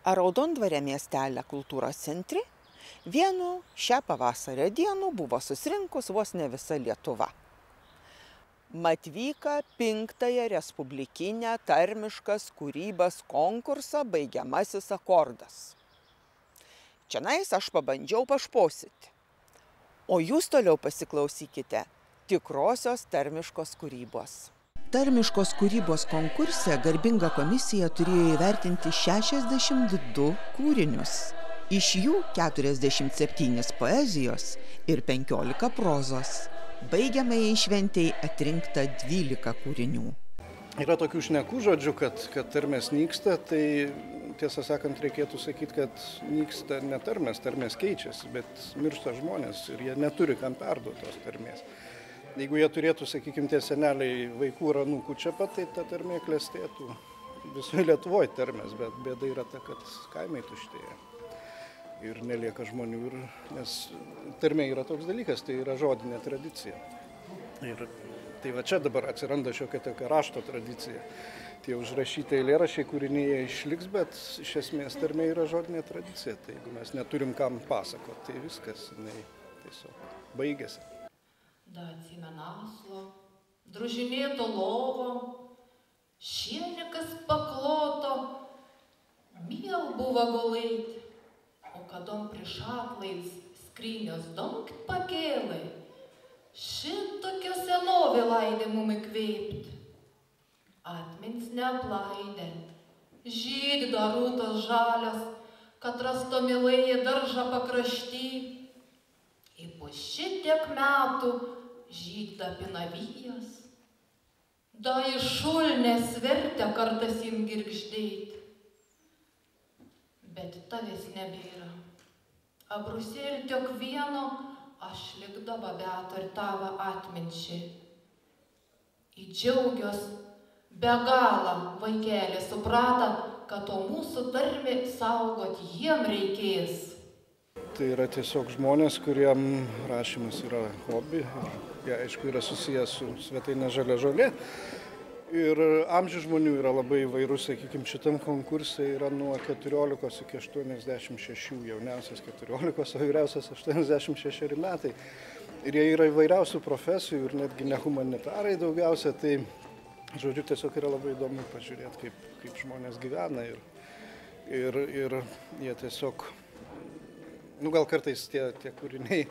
Raudondvario miestelio kultūros centre vienu šią pavasario dienų buvo susirinkus vos ne visa Lietuva. Mat vyka 5-ąją respublikinę tarmiškas kūrybos konkursą baigiamasis akordas. Čianais aš pabandžiau pašposyti, o jūs toliau pasiklausykite tikrosios tarmiškos kūrybos. Tarmiškos kūrybos konkurse garbinga komisija turėjo įvertinti 62 kūrinius. Iš jų 47 poezijos ir 15 prozos. Baigiamajai šventei atrinkta 12 kūrinių. Yra tokių šnekų žodžių, kad tarmės nyksta, tai tiesą sakant reikėtų sakyti, kad nyksta ne tarmės, tarmės keičiasi, bet miršta žmonės ir jie neturi kam perduoti tos tarmės. Jeigu jie turėtų, sakykime, tie seneliai vaikų ir anūkų čia pat, tai ta tarmė klestėtų visoje Lietuvoje tarmės, bet bėda yra ta, kad kaimai tuštėja ir nelieka žmonių, nes tarmė yra toks dalykas, tai yra žodinė tradicija. Ir tai va čia dabar atsiranda šiokia tokia rašto tradicija. Tie užrašyti eilėraščiai kūrinyje išliks, bet iš esmės tarmė yra žodinė tradicija. Tai jeigu mes neturim kam pasakoti, tai viskas, jinai tiesiog baigėsi. Da atsimenaslo, družinėto lovo, šienikas pakloto, miel buvo gulėti, o kadom prišaklais skrynios donkt pakėlai, šitokia senovė laidė mum įkvėpti. Atmins neaplaidė, žydda rūtos žalias, kad rasto milai daržą pakrašty. Į po šitiek metų žydda pinavijas, da iš šulnės vertę kartas jim girgždėti. Bet tavęs nebėra. Abrusėlį tiek vieno, aš likdava beto ir tavo atminčiai. Į džiaugios be galą vaikelė suprata, kad to mūsų tarmė saugot jiem reikės. Tai yra tiesiog žmonės, kuriem rašymas yra hobi. Jie, aišku, yra susijęs su svetaine Žalia žolė. Ir amžius žmonių yra labai įvairus, sakykime, šitam konkurse yra nuo 14 iki 86, jauniausias 14, o vyriausias 86 metai. Ir jie yra įvairiausių profesijų ir netgi ne humanitarai daugiausia. Tai, žodžiu, tiesiog yra labai įdomu pažiūrėti, kaip žmonės gyvena. Ir jie tiesiog... gal kartais tie kūriniai,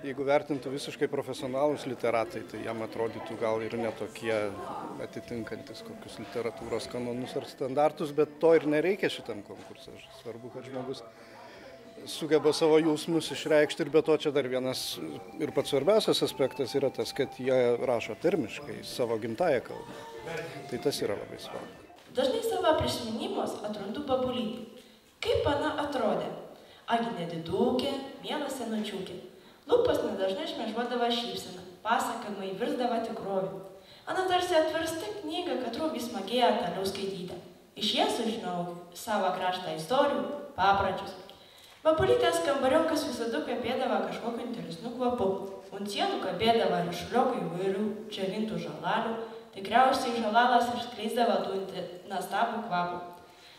jeigu vertintų visiškai profesionalūs literatai, tai jam atrodytų gal ir netokie atitinkantis kokius literatūros kanonus ar standartus, bet to ir nereikia šitam konkursui. Svarbu, kad žmogus sugeba savo jausmus išreikšti ir be to čia dar vienas ir pats svarbiausias aspektas yra tas, kad jie rašo tarmiškai savo gimtąją kalbą. Tai tas yra labai svarbu. Dažnai savo prisiminimus atrandu Babulytį. Kaip ana atrodė? Agi nedidūkė, mielas senučiukė. Lūpas nedažnai šmėžuodavo šypseną, pasakojimai virsdavo tikrovė. Ana tarsi atversta knyga, kad rūbį smagėja toliau skaityti. Iš ją sužinau savo kraštą istorijų, papročius. Babulytės kambariokas visada kvepėdavo kažkokiu interesniu kvapu. Ant sienų kabėdavo ryšuliokai įvairių džiovintų žalalių. Tikriausiai žalalas išskleisdavo tų nuostabų kvapų.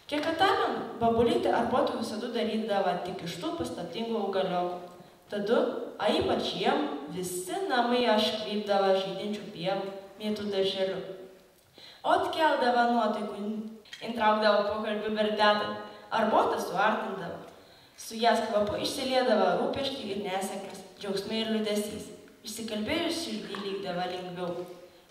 Kiek atsimenu, Babulytė arbotų visada darydavo tik iš tų paslaptingų augaliokų. Tada, a ypač jiem, visi namai aškrypdavo žydinčių pievų, mėtų darželių. O atkeldavo nuotaikų, intraukdavo pokalbių bertetą, arbotą suartindavo. Su jas kvapu išsiliedavo rūpeščiai ir nesėkmės, džiaugsmai ir liūdesys. Išsikalbėjus širdį lygdavo lengviau.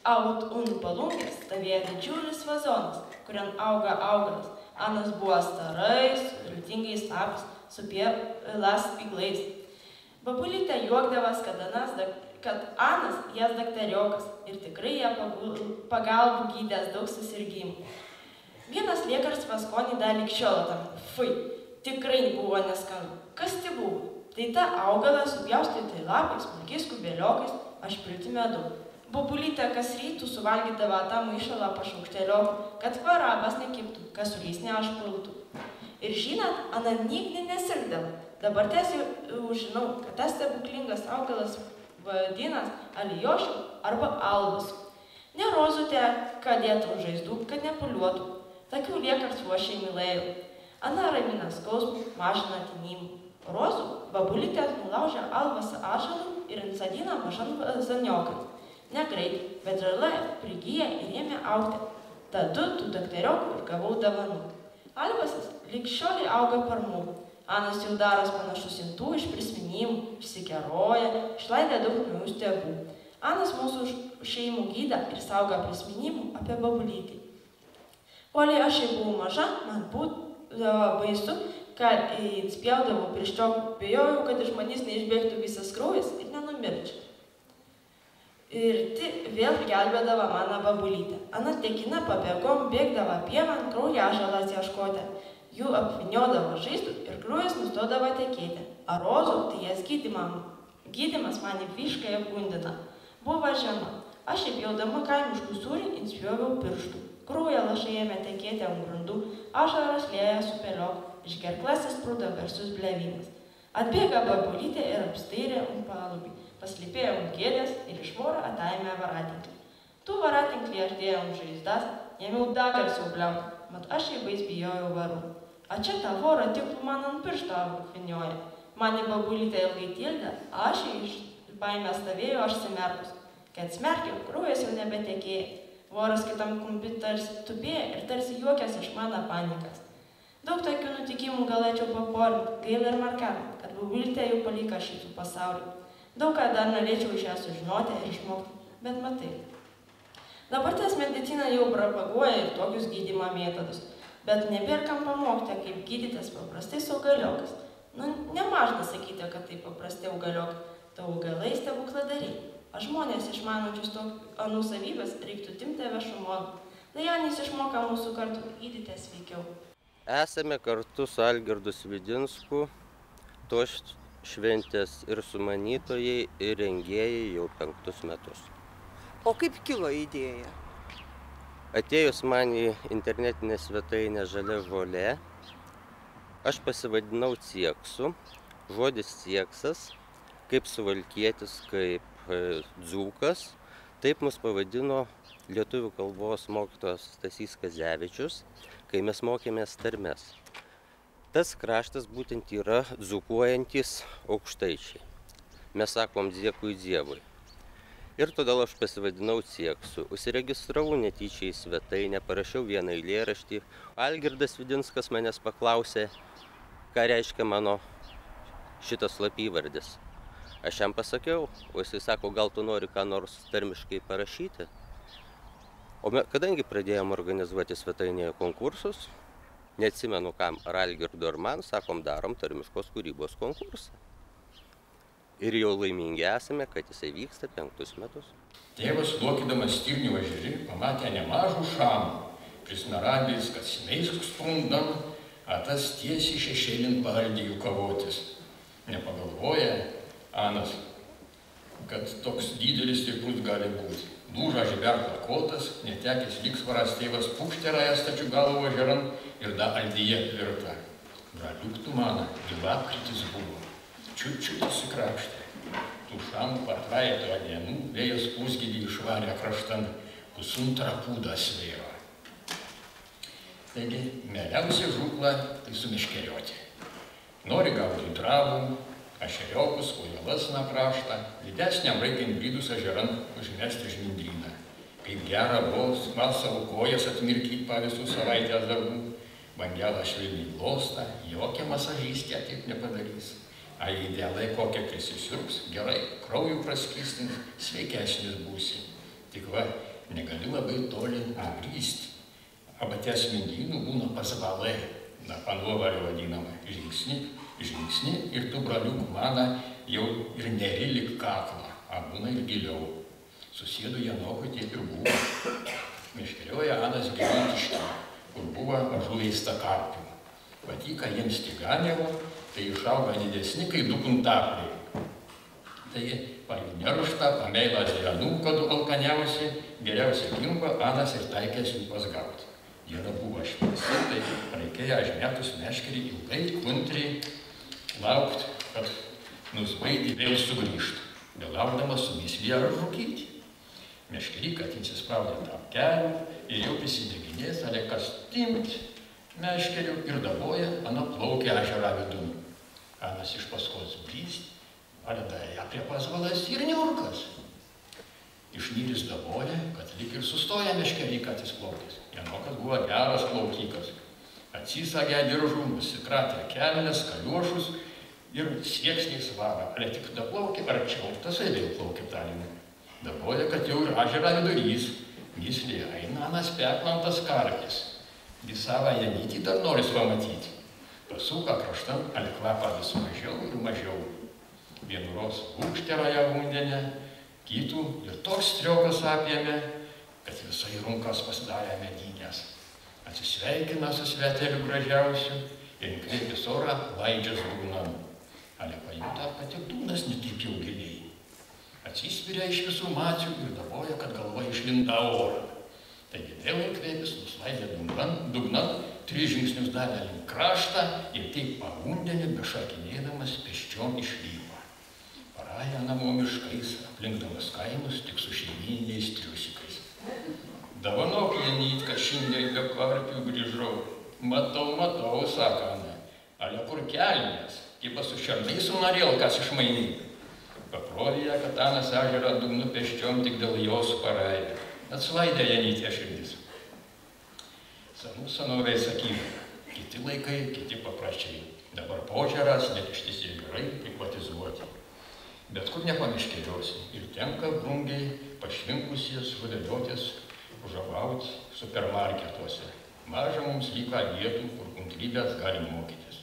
Aut palungės stovėjo didžiulis vazonas, kuriam auga augalas. Anas buvo starais, viltingais lapais, su pielas spyglais. Babulytė juokdavas, kad Anas jas daktariokas ir tikrai ją pagalbų gydęs daug susirgymų. Vienas liekars paskonį dar lig šiol tam. Fui, tikrai buvo neskanu. Kas tai buvo? Tai ta augalą supjaustyti lapais, smulkiais kubeliokais, aš pilti medų. Babulytė kas rytų suvalgydavo tą maišalą pašaukštelio, kad kvarabas nekiptų, kas sulys neašpultų. Ir žinot, ana nigdy nesirgdavo. Dabar tiesiog žinau, kad tas stebuklingas augalas vadinas alijošių arba albus. Ne rozutė, kad dėtų žaizdų, kad nepuliuotų. Tokių liekars ruošiai mylėjau. Ana ramina skausmą, mažina tinimą. Rozų babulytė nulaužia albasą atžalų ir insodina mažan zaniokai. Negreit, bet žala prigyja ir ėmė augti. Tadu tų dakteriokų ir gavau dovanų. Albasas lyg šioliai auga parmų. Anas jau daros panašus intų iš prisiminimų, išsikeroja, išlaidė daug naujų stebų. Anas mūsų šeimų gyda ir saugo prisiminimų apie babulytį. Koliai aš jau buvau maža, man būdavo baisu, kad spjaudavau pirščiokų, bijojau, kad iš manęs neišbėgtų visas kraujas ir nenumirčiau. Ir vėl gelbėdavo mano babulytę. Ana tekina pabėgom bėgdavo pievą kraujažalas ieškoti. Jų apvyniodavo žaizdų ir kraujas nustodavo tekėti. A rozų, tai jas gydymas mane visiškai apgundina. Buvo žiema. Aš įpjaudama kaimiškų sūrį inspjoviau pirštų. Kraujo lašai ėmė tekėti ant grindų, ašaros lieja su peliok, iš gerklasis sprūdo garsus blevimas. Atbėga babulytė ir apstairė ant palubį, paslėpėjo ant kėdės ir išvoro ataėmė varatinklį. Tu varatinklį aš dėjau ant žaizdas, ėmiau dagarsiau bliauti, mat aš įbais bijojau varų. A čia tą vorą tiklų man ant piršto apvinioja. Mane babulytė ilgai tildė, aš iš baimės stovėjau užsimerkus. Kai atsmerkiau, kraujas jau nebetekėjo. Voras kitam kumpi tarsi tupėjo ir tarsi juokės iš mano panikas. Daug tokių nutikimų galėčiau paporinti, gaila ir markant, kad babulytė jau palika šitų pasaulį. Daug ką dar norėčiau iš ją sužinoti ir išmokti, bet matai. Dabartės medicina jau propaguoja ir tokius gydymo metodus, bet nebėra kam pamokti, kaip gydytis paprastais augaliokas. Nemažna sakyti, kad tai paprastai augaliokai, tai augalai stebukladariai. A žmonės išmanančius anų savybės reiktų timti viešumon. Tai Janis išmoka mūsų kartu gydytis sveikiau. Esame kartu su Algirdu Svidinsku, tos šventės ir sumanytojai, ir rengėjai jau 5 metus. O kaip kilo idėja? Atėjus man į internetinę svetainę Žalia žolė, aš pasivadinau Cieksu, žodis Cieksas, kaip suvalkietis, kaip dzūkas, taip mus pavadino lietuvių kalbos mokytojas Stasys Kazevičius, kai mes mokėmės tarmes. Tas kraštas būtent yra dzūkuojantis aukštaičiai. Mes sakom Dziekui Dievui. Ir todėl aš pasivadinau Cieksu. Užsiregistravau netyčia į svetainę, parašiau vieną eilėraštį. Algirdas Svidinskas manęs paklausė, ką reiškia mano šitas slapyvardis. Aš jam pasakiau, o jisai sako, gal tu nori ką nors tarmiškai parašyti. O kadangi pradėjom organizuoti svetainėje konkursus, neatsimenu kam, ar Algirdu ar man, sakom, darom tarmiškos kūrybos konkursą. Ir jau laimingi esame, kad jisai vyksta 5 metus. Tėvas, lokydamas Stirnių ežerį, pamatė nemažų šamų, prismeradės, kad smeisk sprundam, a tas tiesiai šešėlin pahaldė jų kavotis. Nepagalvoja Anas, kad toks didelis stiprus gali būti. Lūža žeberklo kotas, netekęs lygsvaras tėvas pūkšterąja stačių galvo ežeran ir da aldyje tvirta. Braliuk tu mano, lapkritis buvo, čiut įsikrapštė. Tų šamų patvajeto dienų vėjas pusgydį išvarė kraštan, pusuntrą pūdą svėro. Taigi, mieliausia žūkla tai sumeškerioti. Nori gauti dravų, ašeriokus, kojelas na kraštą, didesniam reikiant brydus ežeran užmesti žmindryną. Kaip gera buvo savo kojas atmirkyt pa visų savaitės darbų, bangelą švelniai glostą, jokia masažystė taip nepadarys. A idealai kokią prisisiurks, gerai, kraujų praskystins, sveikesnis būsi. Tik va, negali labai toli nubrysti. Abaties mindrynų būna pasvalai, na, panuovario vadinama, žingsni ir tu, braliuk, mana jau ir neri lik kaklą, a būna ir giliau. Susėdu Janokui taip ir buvo. Meškerioja Anas Gėlytiškį, kur buvo ažuleista karpių. Patyka jiems tiganėvo, tai išauga didesni, kai 2 kuntapliai. Tai pajų nerštą, pameilas dienų, kad alkaniausi, geriausia gimba Anas ir taikės jų pasgauti. Diena buvo šviesi, tai reikėjo žmetus meškerį ilgai, kuntriai laukti, kad nusbaidį vėl sugrįžtų. Belaukdamas su myslį ar žukyti. Meškerį, kad įsispraudė tarp kelių ir jau prisideginės, ale kas timt, meškeriu ir daboja, ana plaukia ežerą vidun. Anas iš paskos blyst, valeda ją prie pasvalas ir niurkas. Išnyris daboja, kad lyg ir sustoja meškerikatis plauktis. Janokas buvo geras plaukikas. Atsisagė diržų, nusikratė kelnes, kaliošus ir sieksniais varą. Ale tik daplaukė arčiau, tasai vėl plaukė talinu. Daboja, kad jau ir ežerą vidurys. Myslė eina anas peklantas karpis. Visavą Janytį dar noris pamatyti. Pasuka kraštan, ale kvapą vis mažiau ir mažiau. Vienuros gūkšterąją vandenę, kitų ir toks striokas apėmė, kad visai runkas pasidarė medinės. Atsisveikina su sveteliu gražiausiu ir įkvėpęs orą laidžias dugnan. Ale pajuta, kad tik dugnas netaip jau giliai. Atsispiria iš visų mačių ir daboja, kad galva išlinda orą. Taigi vėl įkvėpęs nuslaidė dugnan, 3 žingsnius davė link kraštą ir taip pavundenį bešakinėdamas pėsčiom išlypo. Paraja namo miškais, aplinkdamas kaimus tik su šeimyniniais triusikais. Davanok, Janyt, kad šiandien be karpių grįžau. Matau, sako Ana. Ale kur kelnės? Kipa su šernais sunorėl, kas išmainyti. Paprovė, kad Anas ežerą dugnu pėsčiom tik dėl jos paraja. Atslaidė Janytė širdis. Senų senovai sakydavo, kiti laikai, kiti papraščiai. Dabar požeras, net ištisi gerai privatizuoti. Bet kur nepamiškėliosi ir tenka brungiai pašvinkusies žudeliuotės užabauti supermarketuose. Maža mums lyga vietų, kur kuntrybės gali mokytis.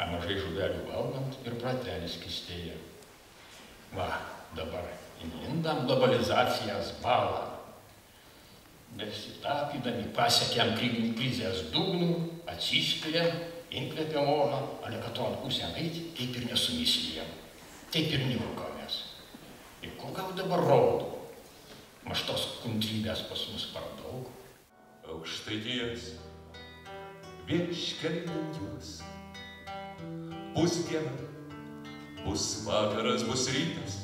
A mažai žuvelių valgant ir pratelis kistėja. Va, dabar įlindam globalizacijos balą. Besitapydami pasiekėm krizės dugnų, atsispiriam, įkvėpiam orą, ale kad to ant pusę eiti, taip ir nesumislėjom. Taip ir niurkomės. Ir kur gal dabar rodo? Maštos kuntrybės pas mus per daug. Aukštaitijos vieškeliant juos. Bus diena, bus vakaras, bus rytas.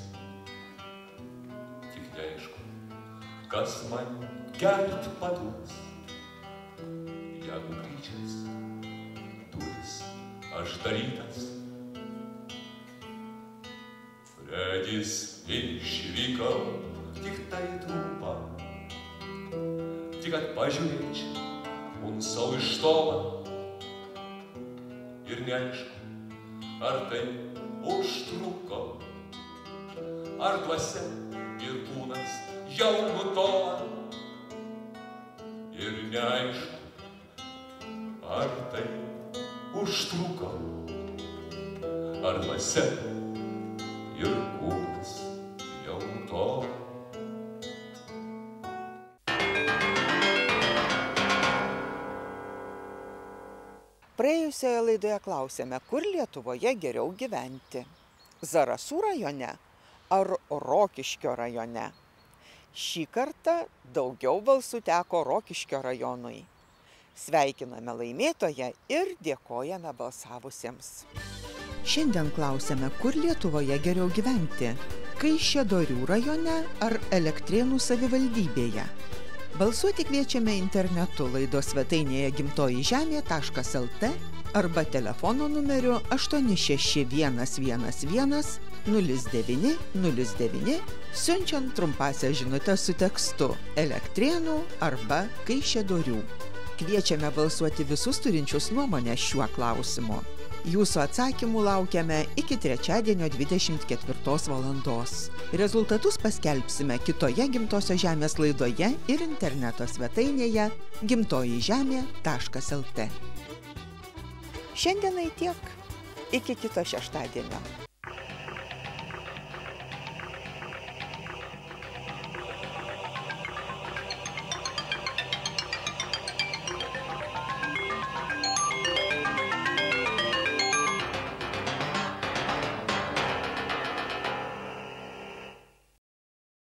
Tik neaišku, kas man gert paduos. Jeigu kryčias, duris aš darytas. Regis išvykau tik tai trumpą. Tik kad pažiūrėčiau unsau iš tolo. Ir neaišku, ar tai užtruko, ar dvasia ir kūnas jau nutola. Ir neaišku, ar tai užtruko, ar dvasia ir kūnas jau nutola. Praėjusioje laidoje klausėme, kur Lietuvoje geriau gyventi. Zarasų rajone ar Rokiškio rajone? Šį kartą daugiau balsų teko Rokiškio rajonui. Sveikiname laimėtoją ir dėkojame balsavusiems. Šiandien klausėme, kur Lietuvoje geriau gyventi. Kaišiadorių rajone ar Elektrėnų savivaldybėje? Balsuoti kviečiame internetu laidos svetainėje gimtojižemė.lt arba telefono numeriu 86111 0909 siunčiant trumpąsias žinutes su tekstu Elektrėnų arba Kaišiadorių. Kviečiame balsuoti visus turinčius nuomonę šiuo klausimu. Jūsų atsakymų laukiame iki trečiadienio 24 valandos. Rezultatus paskelbsime kitoje Gimtosios žemės laidoje ir interneto svetainėje gimtojižemė.lt. Šiandienai tiek. Iki kito šeštadienio.